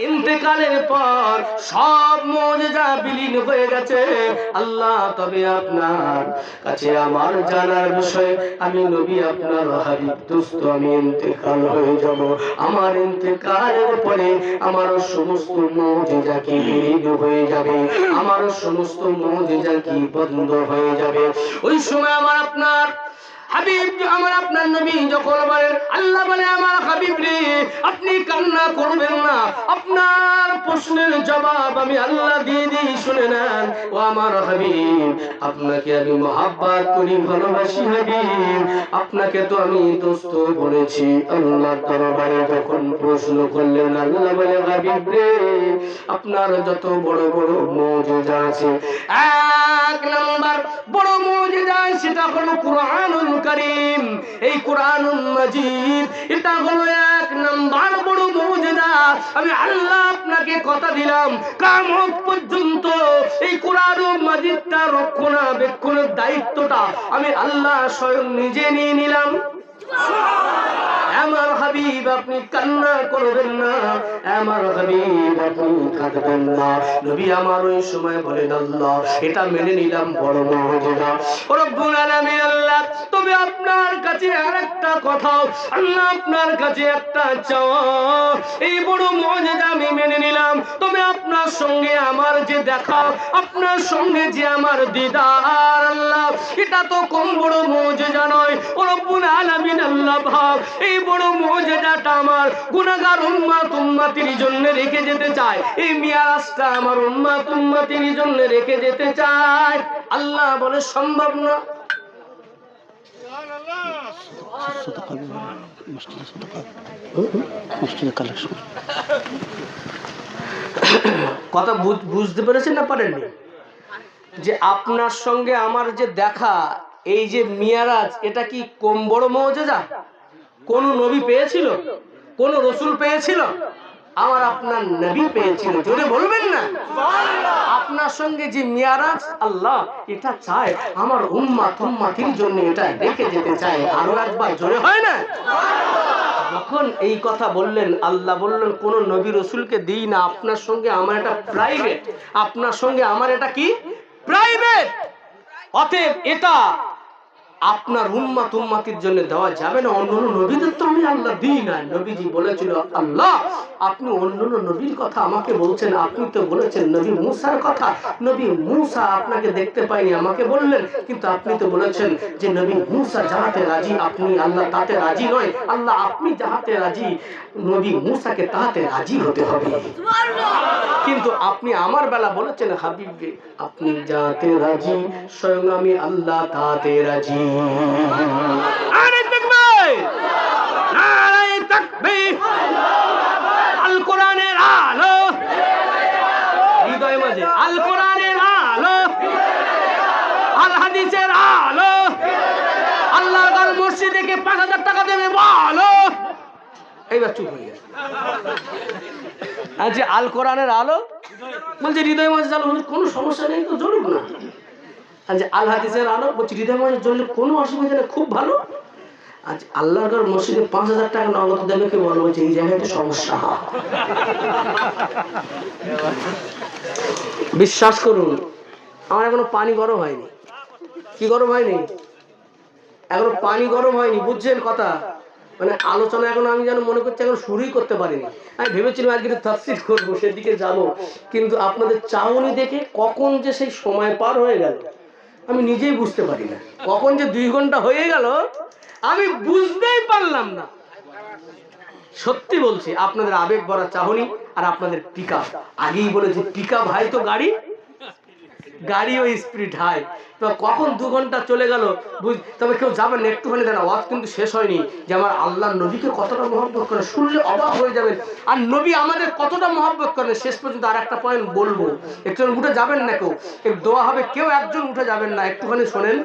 ইন্তেকালের পর সব মুজিজা বিলীন হয়ে গেছে আল্লাহ, তবে আপনার কাছে আমার জানার বিষয়, আমি নবী আপনার হাবিব দোস্ত, আমি ইন্তেকাল হয়ে যাব। আমার ইন্তেকালের পরে আমার সমস্ত মুজিজা কি বিলীন হয়ে যাবে, আমার সমস্ত মুজিজা কি বন্ধ হয়ে যাবে। ওই সময় আমার আপনার হাবিব, আমার আপনার নবী যখন বলেন, আল্লাহ বলে আমার হাবিব রে আপনি কান্না করবেন না, আপনার প্রশ্নের জবাব আমি আল্লাহ দিয়ে দিই, শুনে নেন। ও আমার হাবিব, আপনাকে আমি মহব্বত করি, ভালোবাসি হাবিব, আপনাকে তো আমি দোস্ত বলেছি। আল্লাহ দরবারে যখন প্রশ্ন করলেন, আল্লাহ বলে হাবিব রে আপনার যত বড় বড় মুজিজা আছে, এক নাম্বার বড় মুজিজা সেটা হলো কুরআনুল কারীম। এই কুরআনুল মাজিদ এটা হলো এক নাম্বার বড় মুজিজা। আমি আল্লাহ আপনাকে কথা দিলাম, কিয়ামত পর্যন্ত এই কুরআনুল মাজিদটা রক্ষণাবেক্ষণের দায়িত্বটা আমি আল্লাহ স্বয়ং নিজে নিয়ে নিলাম। আমার হাবিব আপনি কান্না করবেন না, আমার হাবিব আপনি কাঁদবেন না। নবী আমার ওই সময় বলেন, আল্লাহ এটা মেনে নিলাম, বড় মুজিজা রব্বুল আলামিন আল্লাহ, তবে আপনার কাছে আরেকটা কথা, আল্লাহ আপনার কাছে একটা চাওয়া, এই বড় মুজিজা আমি মেনে নিলাম, তবে আপনার সঙ্গে আমার যে দেখা, আপনার সঙ্গে যে আমার দিদার, আল্লাহ এটা তো কম বড় মুজিজা নয়। রব্বুল আলামিন আল্লাহ ভাব এই বড় মুজিজাটা আমার গুনাহগার উম্মত উম্মতির জন্য রেখে যেতে চায়, এই মিরাজটা আমার উম্মত উম্মতির জন্য রেখে যেতে চায়। আল্লাহ বলে সম্ভব না। কথা বুঝতে পেরেছেন না পারেননি? যে আপনার সঙ্গে আমার যে দেখা, এই যে মিরাজ, এটা কি কম বড় মুজিজা? কোন নবী পেয়েছিল? কোন রাসূল পেয়েছিল? আমার আপনার নবী পেয়েছিল। জোরে বলবেন না সুবহানাল্লাহ। আপনার সঙ্গে যে মিরাজ, আল্লাহ এটা চায় আমার উম্মত উম্মতির জন্য, এটা রেখে যেতে চায়। আরো একবার জোরে হয় না সুবহানাল্লাহ। যখন এই কথা বললেন, আল্লাহ বললেন কোন নবী রাসূলকে দেই না, আপনার সঙ্গে আমার এটা প্রাইভেট, আপনার সঙ্গে আমার এটা কি প্রাইভেট। অতএব এটা আপনার উম্মত উম্মতির জন্য দেওয়া যাবে না। অন্যান্য নবীদের তো আমি আল্লাহ দিই না। নবীজি বলেছিল, আল্লাহ আপনি অন্যান্য নবীর কথা আমাকে বলছেন, আপনি তো বলেছেন নবী মূসার কথা, নবী মূসা আপনাকে দেখতে পাইনি আমাকে বললেন, কিন্তু আপনি তো বলেছেন যে নবী মূসা যাহাতে রাজি, আপনি আল্লাহ তাতে রাজি নয়, আল্লাহ আপনি যাহাতে রাজি, নবী মূসাকে তাহাতে রাজি হতে হবে। কিন্তু আপনি আমার বেলা বলেছেন হাবিব আপনি যাতে রাজি, স্বয়ং আমি আল্লাহ তাতে রাজি। আরে তাকবীর, নারে তাকবীর। আল কোরআনের আলো হৃদয় মাঝে, আল কোরআনের আলো, আল হাদিসের আলো, আল্লাহর ঘর মসজিদে কে 5000 টাকা দেবে বলো। এইবার চুপ হয়ে গেছে। আজ আল কোরআনের আলো বলছে হৃদয় মাঝে জ্বালো, কোনো সমস্যা নেই তো, জ্বলুক না। আজ আল হাদিসের আলো বলছে হৃদয় মাঝে জ্বললে কোনো অসুবিধা নেই, খুব ভালো। আজ আল্লাহর ঘর মসজিদে 5000 টাকা নগদ দেবে কে বলো, বলছে এই জায়গায় তো সমস্যা। বিশ্বাস করুন আমার এখনো পানি গরম হয়নি। কি গরম হয়নি? এখনো পানি গরম হয়নি, বুঝছেন কথা? মানে আলোচনা এখন আমি যেন মনে করছি এখন শুরুই করতে পারিনি। আমি ভেবেছিলাম আজকে তাফসীর করবো, সেদিকে যাবো, কিন্তু আপনাদের চাউনি দেখে কখন যে সেই সময় পার হয়ে গেল আমি নিজেই বুঝতে পারি না। কখন যে 2 ঘন্টা হয়ে গেল আমি বুঝতেই পারলাম না। সত্যি বলছি, আপনাদের আবেগ ভরা চাহনি আর আপনাদের পিকআপ। আগেই বলেছি পিকআপ হাই তো গাড়িও স্পিড হাই, তো কখন 2 ঘন্টা চলে গেল তবে কেউ যাবেন না, একটুখানি দেন। আওয়াজ কিন্তু শেষ হয়নি যে আমার আল্লাহ নবীকে কতটা মহব্বত করে, শুনলে অবাক হয়ে যাবেন। আর নবী আমাদের কতটা মহব্বত করেন শেষ পর্যন্ত আর একটা পয়েন্ট বলবো। একটু উঠে যাবেন না, কেউ দোয়া হবে, কেউ একজন উঠে যাবেন না, একটুখানি শোনেন।